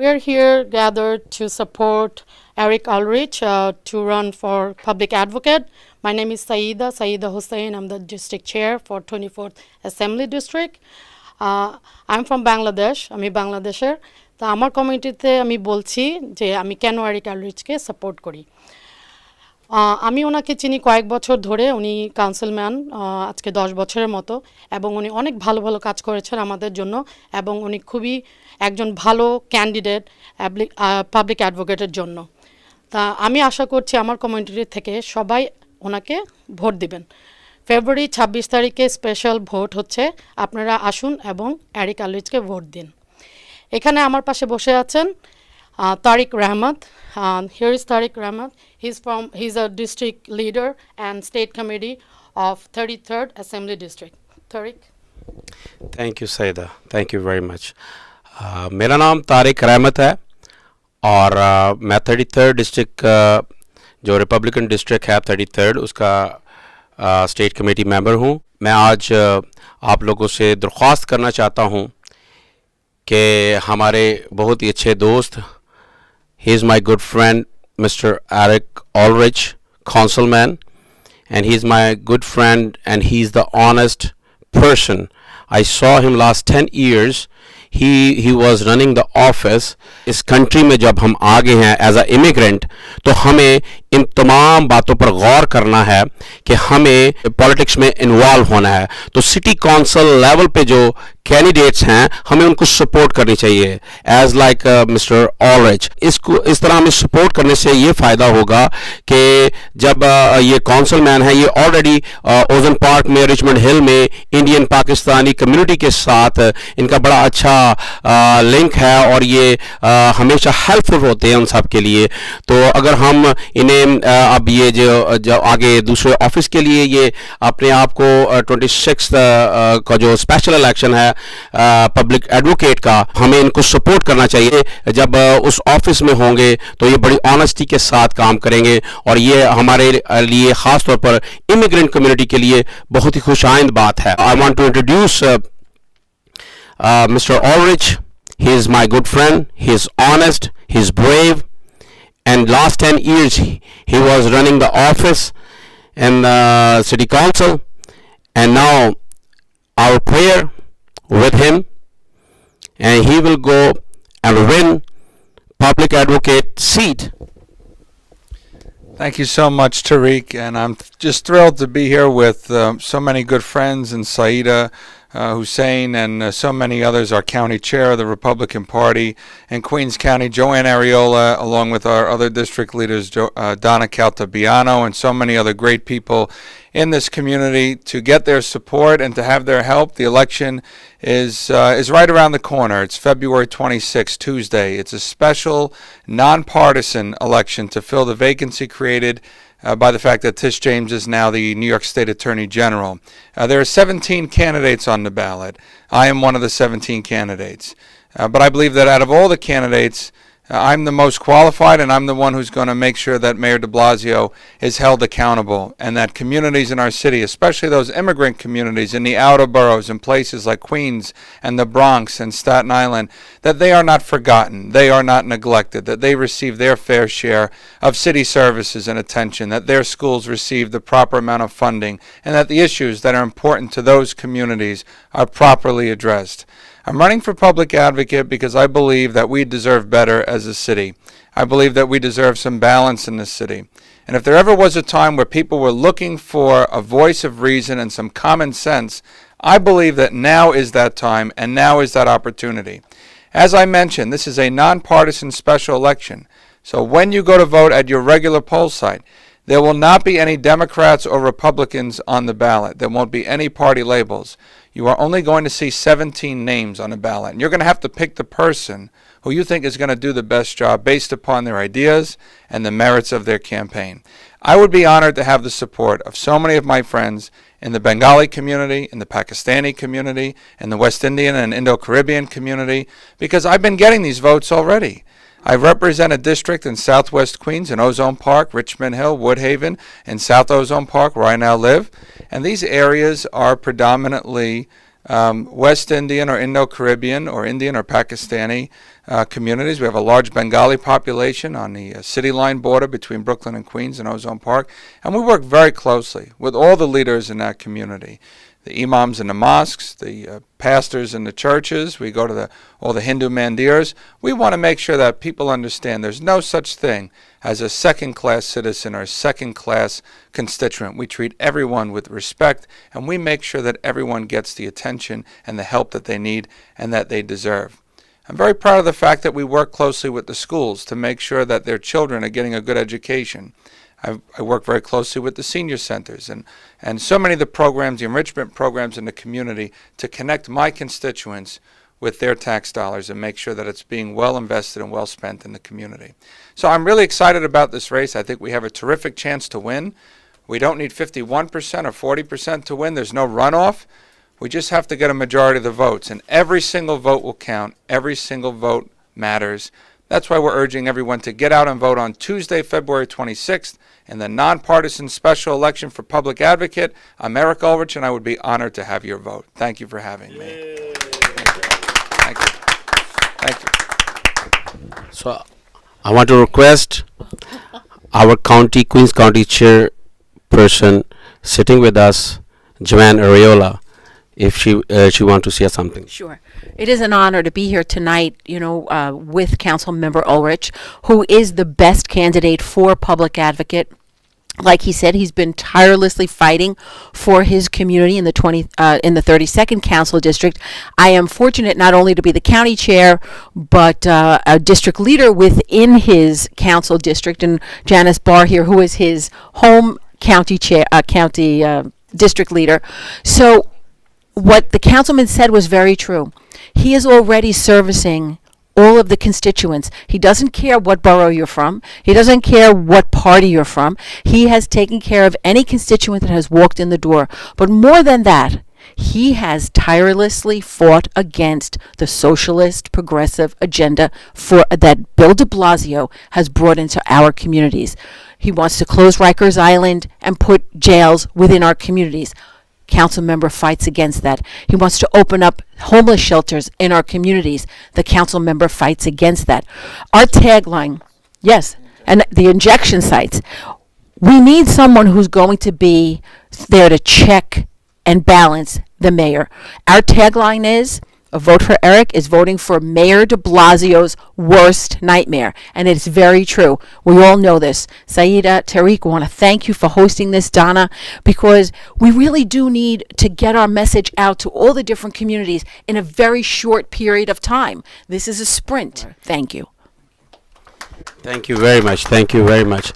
We are here gathered to support Eric Ulrich to run for public advocate. My name is Saida Hussain. I'm the district chair for 24th Assembly District. I'm from Bangladesh. আমি বাংলাদেশের তা আমার কমিউনিটিতে আমি বলছি যে আমি কেন এরিক আলরিচকে সাপোর্ট করি। আমি ওনাকে চিনি কয়েক বছর ধরে, উনি কাউন্সিলম্যান আজকে 10 বছরের মতো, এবং উনি অনেক ভালো ভালো কাজ করেছেন আমাদের জন্য, এবং উনি খুবই একজন ভালো ক্যান্ডিডেট পাবলিক অ্যাডভোকেটের জন্য। তা আমি আশা করছি আমার কমিউনিটি থেকে সবাই ওনাকে ভোট দিবেন। ফেব্রুয়ারি 26 তারিখে স্পেশাল ভোট হচ্ছে, আপনারা আসুন এবং এরিক আলরিচকে ভোট দিন। এখানে আমার পাশে বসে আছেন Tariq Rahmat. Here is Tariq Rahmat. He's a district leader and state committee of 33rd Assembly District. Tariq. Thank you, Saida. Thank you very much. मेरा नाम तारिक रहमत है और मैं 33rd डिस्ट्रिक्ट जो रिपब्लिकन डिस्ट्रिक्ट है 33rd उसका स्टेट कमेटी मेंबर हूँ। मैं आज आप लोगों से दरख्वास्त करना चाहता हूँ कि हमारे बहुत ही अच्छे दोस्त, he is my good friend Mr. Eric Ulrich, councilman, and he is my good friend and he is the honest person. I saw him last 10 years. He was running the office. इस country में जब हम आ गए हैं as a immigrant, तो हमें इन तमाम बातों पर गौर करना है कि हमें पॉलिटिक्स में इन्वॉल्व होना है। तो सिटी काउंसिल लेवल पे जो कैंडिडेट्स हैं हमें उनको सपोर्ट करनी चाहिए एज लाइक मिस्टर ऑलरिच। इसको इस तरह हमें सपोर्ट करने से ये फ़ायदा होगा कि जब ये काउंसिल मैन है, ये ऑलरेडी ओजन पार्क में, रिचमंड हिल में इंडियन पाकिस्तानी कम्युनिटी के साथ इनका बड़ा अच्छा लिंक है और ये हमेशा हेल्पफुल होते हैं उन सब के लिए। तो अगर हम इन्हें अब ये जो आगे दूसरे ऑफिस के लिए ये अपने आप को 26 का जो स्पेशल इलेक्शन है पब्लिक एडवोकेट का, हमें इनको सपोर्ट करना चाहिए। जब उस ऑफिस में होंगे तो ये बड़ी ऑनेस्टी के साथ काम करेंगे और ये हमारे लिए ख़ास तौर पर इमिग्रेंट कम्युनिटी के लिए बहुत ही खुशाइंद बात है। I want to introduce Mr. Ulrich. He is my good friend. He is honest. He is brave. And last 10 years he was running the office in the city council. And now our prayer with him, and he will go and win public advocate seat. Thank you so much, Tariq, and I'm just thrilled to be here with so many good friends, and Saida Hussain and so many others, our county chair of the Republican Party in Queens County, Joanne Ariola, along with our other district leaders, Donna Caltabiano, and so many other great people in this community to get their support and to have their help. The election is right around the corner. It's February 26th, Tuesday. It's a special, nonpartisan election to fill the vacancy created by the fact that Tish James is now the New York State Attorney General. There are 17 candidates on the ballot. I am one of the 17 candidates. But I believe that out of all the candidates, I'm the most qualified, and I'm the one who's going to make sure that Mayor de Blasio is held accountable, and that communities in our city, especially those immigrant communities in the outer boroughs and places like Queens and the Bronx and Staten Island, that they are not forgotten, they are not neglected, that they receive their fair share of city services and attention, that their schools receive the proper amount of funding, and that the issues that are important to those communities are properly addressed. I'm running for public advocate because I believe that we deserve better as a city. I believe that we deserve some balance in this city. And if there ever was a time where people were looking for a voice of reason and some common sense, I believe that now is that time and now is that opportunity. As I mentioned, this is a nonpartisan special election. So when you go to vote at your regular poll site, there will not be any Democrats or Republicans on the ballot. There won't be any party labels. You are only going to see 17 names on the ballot. And you're going to have to pick the person who you think is going to do the best job based upon their ideas and the merits of their campaign. I would be honored to have the support of so many of my friends in the Bengali community, in the Pakistani community, in the West Indian and Indo-Caribbean community, because I've been getting these votes already. I represent a district in southwest Queens, in Ozone Park, Richmond Hill, Woodhaven, and South Ozone Park, where I now live. And these areas are predominantly West Indian or Indo-Caribbean or Indian or Pakistani communities. We have a large Bengali population on the city line border between Brooklyn and Queens and Ozone Park. And we work very closely with all the leaders in that community. The imams in the mosques, the pastors in the churches. We go to all the Hindu mandirs. We want to make sure that people understand there's no such thing as a second-class citizen or a second-class constituent. We treat everyone with respect, and we make sure that everyone gets the attention and the help that they need and that they deserve. I'm very proud of the fact that we work closely with the schools to make sure that their children are getting a good education. I work very closely with the senior centers and so many of the programs, the enrichment programs in the community, to connect my constituents with their tax dollars and make sure that it's being well invested and well spent in the community. So I'm really excited about this race. I think we have a terrific chance to win. We don't need 51% or 40% to win. There's no runoff. We just have to get a majority of the votes, and every single vote will count. Every single vote matters. That's why we're urging everyone to get out and vote on Tuesday, February 26th, in the nonpartisan special election for public advocate. I'm Eric Ulrich, and I would be honored to have your vote. Thank you for having me. Thank you. Thank you. So I want to request our Queens County chairperson sitting with us, Joanne Areola, if she wants to say something. Sure. It is an honor to be here tonight, with Council Member Ulrich, who is the best candidate for public advocate. Like he said, he's been tirelessly fighting for his community in the 32nd Council District. I am fortunate not only to be the county chair, but a district leader within his council district, and Janice Barr here, who is his home county chair, district leader. So what the councilman said was very true. He is already servicing all of the constituents. He doesn't care what borough you're from. He doesn't care what party you're from. He has taken care of any constituent that has walked in the door. But more than that, he has tirelessly fought against the socialist progressive agenda that Bill de Blasio has brought into our communities. He wants to close Rikers Island and put jails within our communities. Council member fights against that. He wants to open up homeless shelters in our communities. The council member fights against that. Our tagline, yes, and the injection sites. We need someone who's going to be there to check and balance the mayor. Our tagline is, a vote for Eric is voting for Mayor de Blasio's worst nightmare. And it's very true. We all know this. Saida, Tariq, I want to thank you for hosting this, Donna, because we really do need to get our message out to all the different communities in a very short period of time. This is a sprint. Thank you. Thank you very much. Thank you very much.